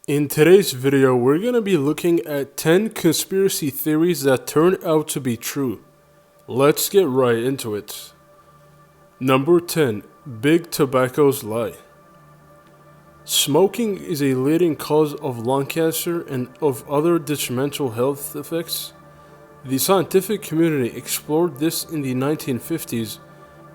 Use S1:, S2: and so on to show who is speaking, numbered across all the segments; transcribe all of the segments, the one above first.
S1: In today's video, we're going to be looking at 10 conspiracy theories that turn out to be true. Let's get right into it. Number 10. Big Tobacco's Lie. Smoking is a leading cause of lung cancer and of other detrimental health effects. The scientific community explored this in the 1950s,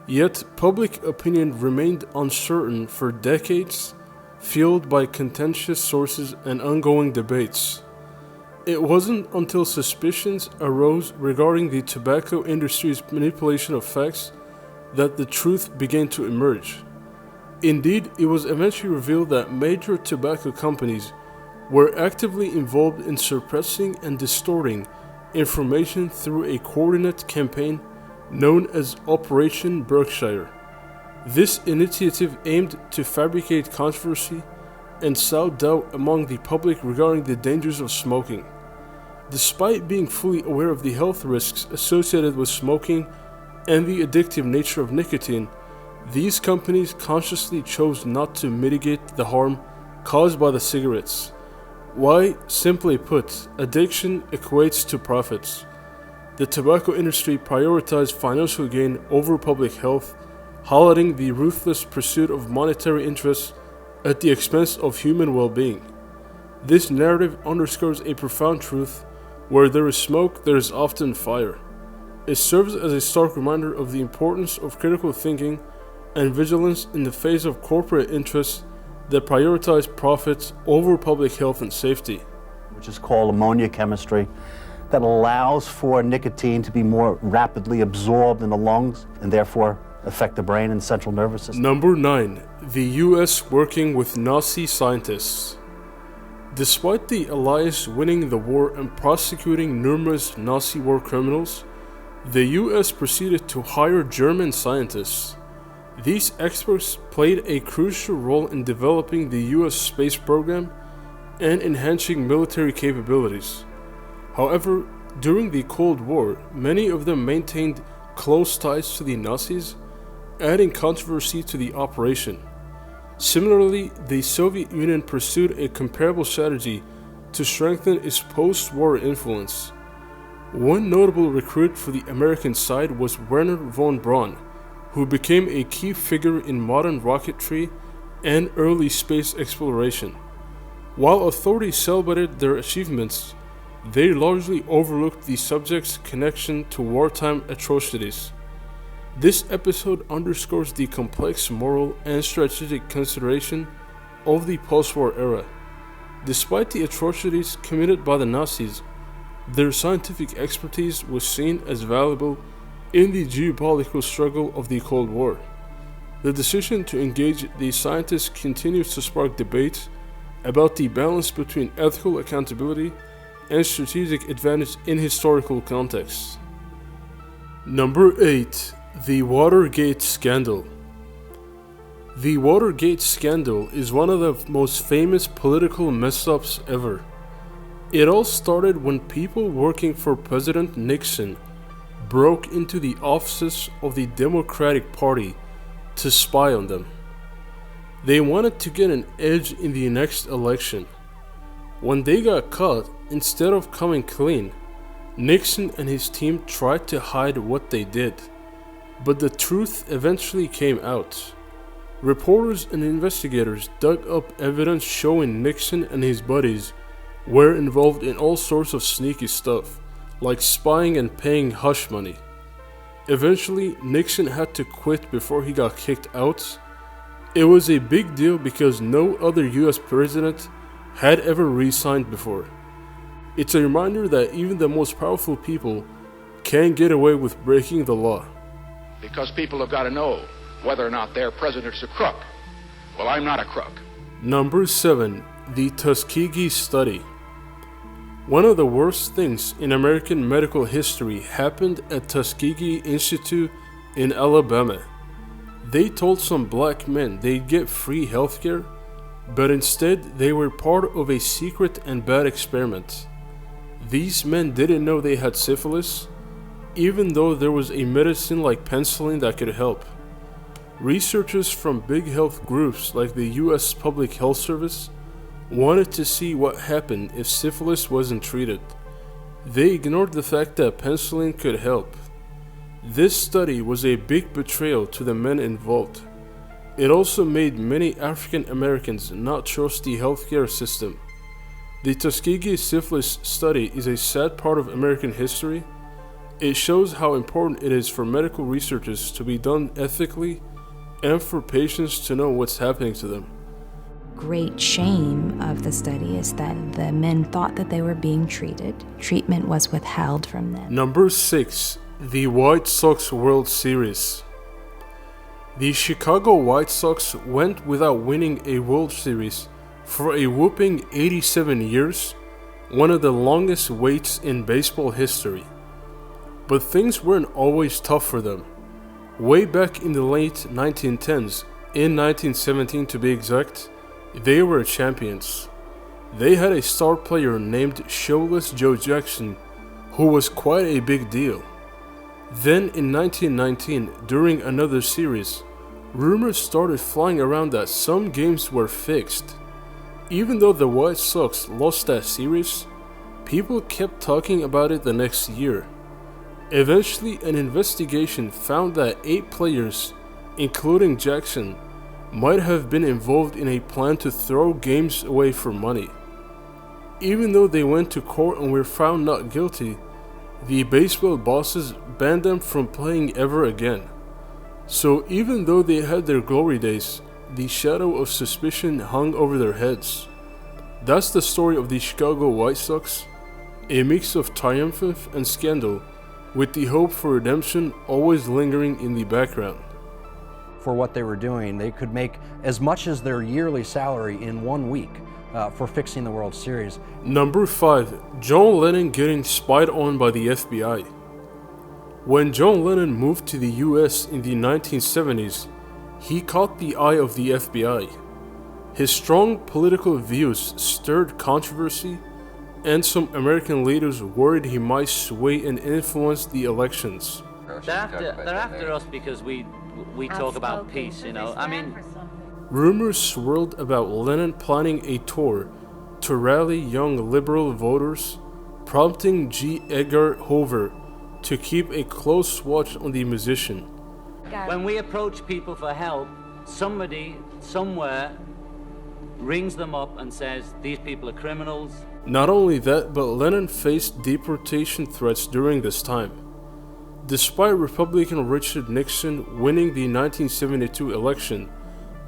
S1: yet public opinion remained uncertain for decades, fueled by contentious sources and ongoing debates. It wasn't until suspicions arose regarding the tobacco industry's manipulation of facts that the truth began to emerge. Indeed, it was eventually revealed that major tobacco companies were actively involved in suppressing and distorting information through a coordinated campaign known as Operation Berkshire. This initiative aimed to fabricate controversy and sow doubt among the public regarding the dangers of smoking. Despite being fully aware of the health risks associated with smoking and the addictive nature of nicotine, these companies consciously chose not to mitigate the harm caused by the cigarettes. Why? Simply put, addiction equates to profits. The tobacco industry prioritized financial gain over public health, highlighting the ruthless pursuit of monetary interests at the expense of human well-being. This narrative underscores a profound truth: where there is smoke, there is often fire. It serves as a stark reminder of the importance of critical thinking and vigilance in the face of corporate interests that prioritize profits over public health and safety.
S2: Which is called ammonia chemistry, that allows for nicotine to be more rapidly absorbed in the lungs and therefore affect the brain and central nervous system.
S1: Number 9. The US working with Nazi scientists. Despite the Allies winning the war and prosecuting numerous Nazi war criminals, the US proceeded to hire German scientists. These experts played a crucial role in developing the US space program and enhancing military capabilities. However, during the Cold War, many of them maintained close ties to the Nazis, adding controversy to the operation. Similarly, the Soviet Union pursued a comparable strategy to strengthen its post-war influence. One notable recruit for the American side was Wernher von Braun, who became a key figure in modern rocketry and early space exploration. While authorities celebrated their achievements, they largely overlooked the subject's connection to wartime atrocities. This episode underscores the complex moral and strategic consideration of the post-war era. Despite the atrocities committed by the Nazis, their scientific expertise was seen as valuable in the geopolitical struggle of the Cold War. The decision to engage these scientists continues to spark debate about the balance between ethical accountability and strategic advantage in historical contexts. Number 8. The Watergate Scandal. The Watergate scandal is one of the most famous political mess-ups ever. It all started when people working for President Nixon broke into the offices of the Democratic Party to spy on them. They wanted to get an edge in the next election. When they got caught, instead of coming clean, Nixon and his team tried to hide what they did. But the truth eventually came out. Reporters and investigators dug up evidence showing Nixon and his buddies were involved in all sorts of sneaky stuff, like spying and paying hush money. Eventually, Nixon had to quit before he got kicked out. It was a big deal because no other US president had ever resigned before. It's a reminder that even the most powerful people can get away with breaking the law.
S3: Because people have got to know whether or not their president's a crook. Well, I'm not a crook.
S1: Number 7. The Tuskegee Study. One of the worst things in American medical history happened at Tuskegee Institute in Alabama. They told some black men they'd get free healthcare, but instead they were part of a secret and bad experiment. These men didn't know they had syphilis, even though there was a medicine like penicillin that could help. Researchers from big health groups like the US Public Health Service wanted to see what happened if syphilis wasn't treated. They ignored the fact that penicillin could help. This study was a big betrayal to the men involved. It also made many African Americans not trust the healthcare system. The Tuskegee syphilis study is a sad part of American history. It shows how important it is for medical researches to be done ethically and for patients to know what's happening to them.
S4: Great shame of the study is that the men thought that they were being treated. Treatment was withheld from them.
S1: Number 6. The White Sox World Series. The Chicago White Sox went without winning a World Series for a whopping 87 years, one of the longest waits in baseball history. But things weren't always tough for them. Way back in the late 1910s, in 1917 to be exact, they were champions. They had a star player named Showless Joe Jackson, who was quite a big deal. Then in 1919, during another series, rumors started flying around that some games were fixed. Even though the White Sox lost that series, people kept talking about it the next year. Eventually, an investigation found that 8 players, including Jackson, might have been involved in a plan to throw games away for money. Even though they went to court and were found not guilty, the baseball bosses banned them from playing ever again. So even though they had their glory days, the shadow of suspicion hung over their heads. That's the story of the Chicago White Sox, a mix of triumph and scandal, with the hope for redemption always lingering in the background.
S5: For what they were doing, they could make as much as their yearly salary in 1 week for fixing the World Series.
S1: Number 5. John Lennon getting spied on by the FBI. When John Lennon moved to the US in the 1970s, he caught the eye of the FBI. His strong political views stirred controversy, and some American leaders worried he might sway and influence the elections.
S6: They're after us because we talk about peace, you know. I mean,
S1: rumors swirled about Lennon planning a tour to rally young liberal voters, prompting G. Edgar Hoover to keep a close watch on the musician.
S6: when we approach people for help, somebody somewhere rings them up and says, these people are criminals.
S1: Not only that, but Lennon faced deportation threats during this time. Despite Republican Richard Nixon winning the 1972 election,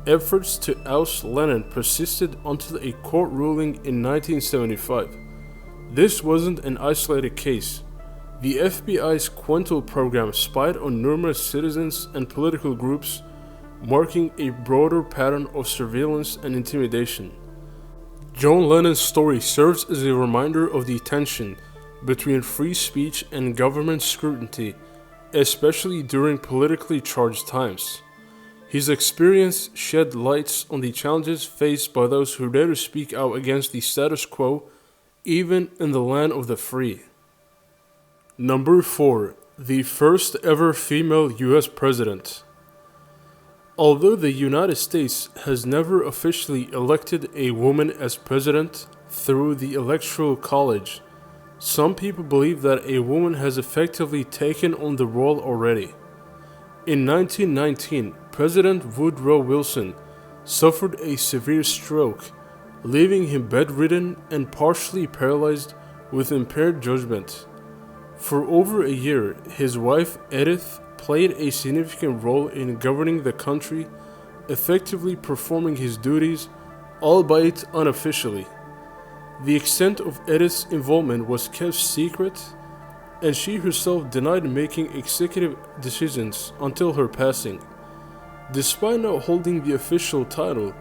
S1: efforts to oust Lennon persisted until a court ruling in 1975. This wasn't an isolated case. The FBI's Quintal program spied on numerous citizens and political groups, marking a broader pattern of surveillance and intimidation. John Lennon's story serves as a reminder of the tension between free speech and government scrutiny, especially during politically charged times. His experience shed light on the challenges faced by those who dare to speak out against the status quo, even in the land of the free. Number 4. The first ever female US president. Although the United States has never officially elected a woman as president through the Electoral College, some people believe that a woman has effectively taken on the role already. In 1919, President Woodrow Wilson suffered a severe stroke, leaving him bedridden and partially paralyzed with impaired judgment. For over a year, his wife Edith played a significant role in governing the country, effectively performing his duties, albeit unofficially. The extent of Edith's involvement was kept secret, and she herself denied making executive decisions until her passing. Despite not holding the official title,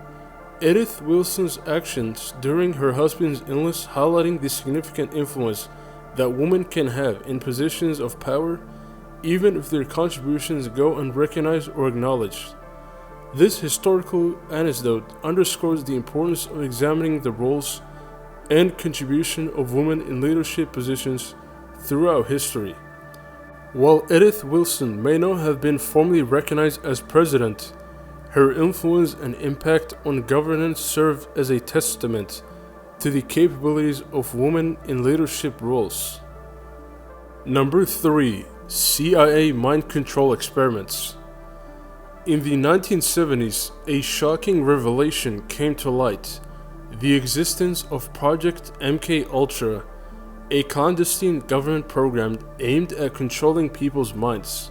S1: Edith Wilson's actions during her husband's illness highlighting the significant influence that women can have in positions of power, even if their contributions go unrecognized or acknowledged. This historical anecdote underscores the importance of examining the roles and contribution of women in leadership positions throughout history. While Edith Wilson may not have been formally recognized as president, her influence and impact on governance serve as a testament to the capabilities of women in leadership roles. Number 3. CIA mind control experiments. In the 1970s, a shocking revelation came to light: the existence of Project MKUltra, a clandestine government program aimed at controlling people's minds.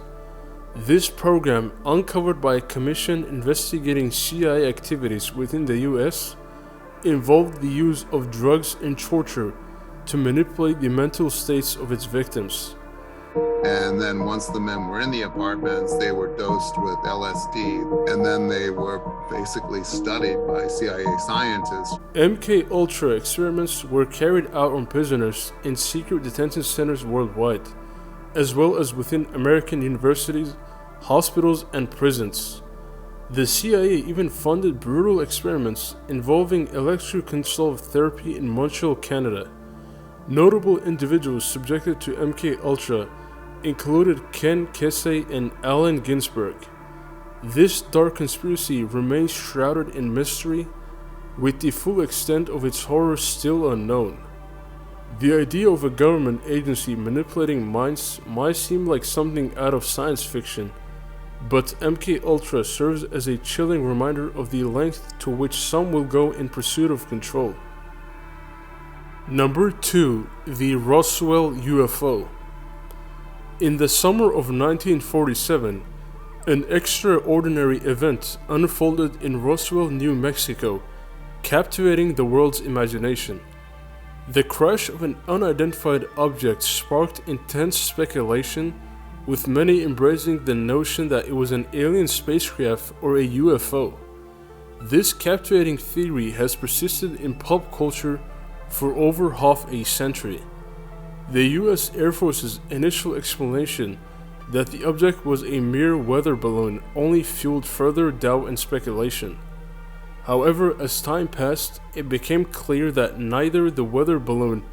S1: This program, uncovered by a commission investigating CIA activities within the US, involved the use of drugs and torture to manipulate the mental states of its victims.
S7: And then once the men were in the apartments, they were dosed with LSD, and then they were basically studied by CIA scientists.
S1: MKUltra experiments were carried out on prisoners in secret detention centers worldwide, as well as within American universities, hospitals, and prisons. The CIA even funded brutal experiments involving electroconvulsive therapy in Montreal, Canada. Notable individuals subjected to MKUltra included Ken Kesey and Allen Ginsberg. This dark conspiracy remains shrouded in mystery, with the full extent of its horror still unknown. The idea of a government agency manipulating minds might seem like something out of science fiction, but MKUltra serves as a chilling reminder of the length to which some will go in pursuit of control. Number 2. The Roswell UFO. In the summer of 1947, an extraordinary event unfolded in Roswell, New Mexico, captivating the world's imagination. The crash of an unidentified object sparked intense speculation, with many embracing the notion that it was an alien spacecraft or a UFO. This captivating theory has persisted in pop culture for over half a century. The US Air Force's initial explanation that the object was a mere weather balloon only fueled further doubt and speculation. However, as time passed, it became clear that neither the weather balloon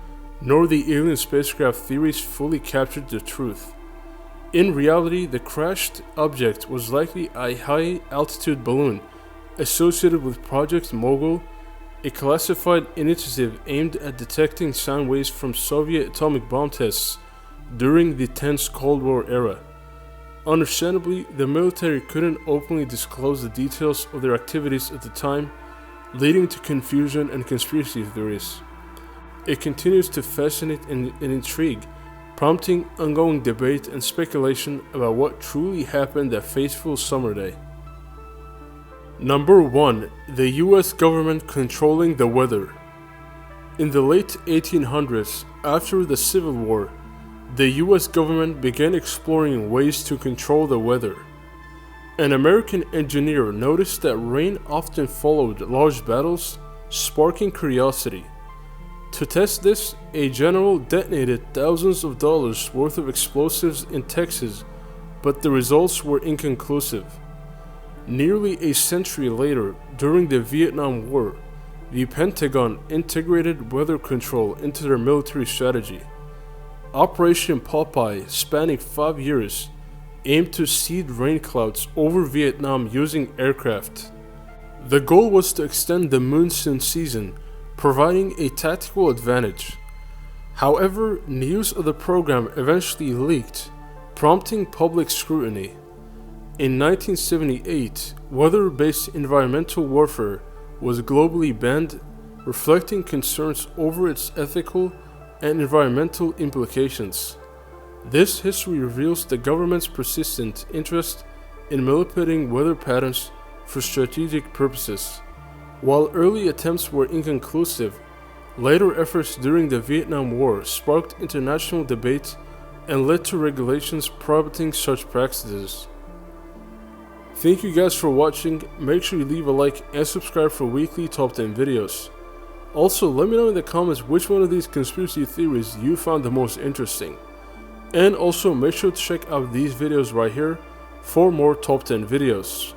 S1: nor the alien spacecraft theories fully captured the truth. In reality, the crashed object was likely a high-altitude balloon associated with Project Mogul, a classified initiative aimed at detecting sound waves from Soviet atomic bomb tests during the tense Cold War era. Understandably, the military couldn't openly disclose the details of their activities at the time, leading to confusion and conspiracy theories. It continues to fascinate and intrigue, prompting ongoing debate and speculation about what truly happened that fateful summer day. Number 1. The US government controlling the weather. In the late 1800s, after the Civil War, the US government began exploring ways to control the weather. An American engineer noticed that rain often followed large battles, sparking curiosity. To test this, a general detonated thousands of dollars worth of explosives in Texas, but the results were inconclusive. Nearly a century later, during the Vietnam War, the Pentagon integrated weather control into their military strategy. Operation Popeye, spanning 5 years, aimed to seed rain clouds over Vietnam using aircraft. The goal was to extend the monsoon season, providing a tactical advantage. However, news of the program eventually leaked, prompting public scrutiny. In 1978, weather-based environmental warfare was globally banned, reflecting concerns over its ethical and environmental implications. This history reveals the government's persistent interest in manipulating weather patterns for strategic purposes. While early attempts were inconclusive, later efforts during the Vietnam War sparked international debate and led to regulations prohibiting such practices. Thank you guys for watching. Make sure you leave a like and subscribe for weekly top 10 videos. Also, let me know in the comments which one of these conspiracy theories you found the most interesting. And also make sure to check out these videos right here for more top 10 videos.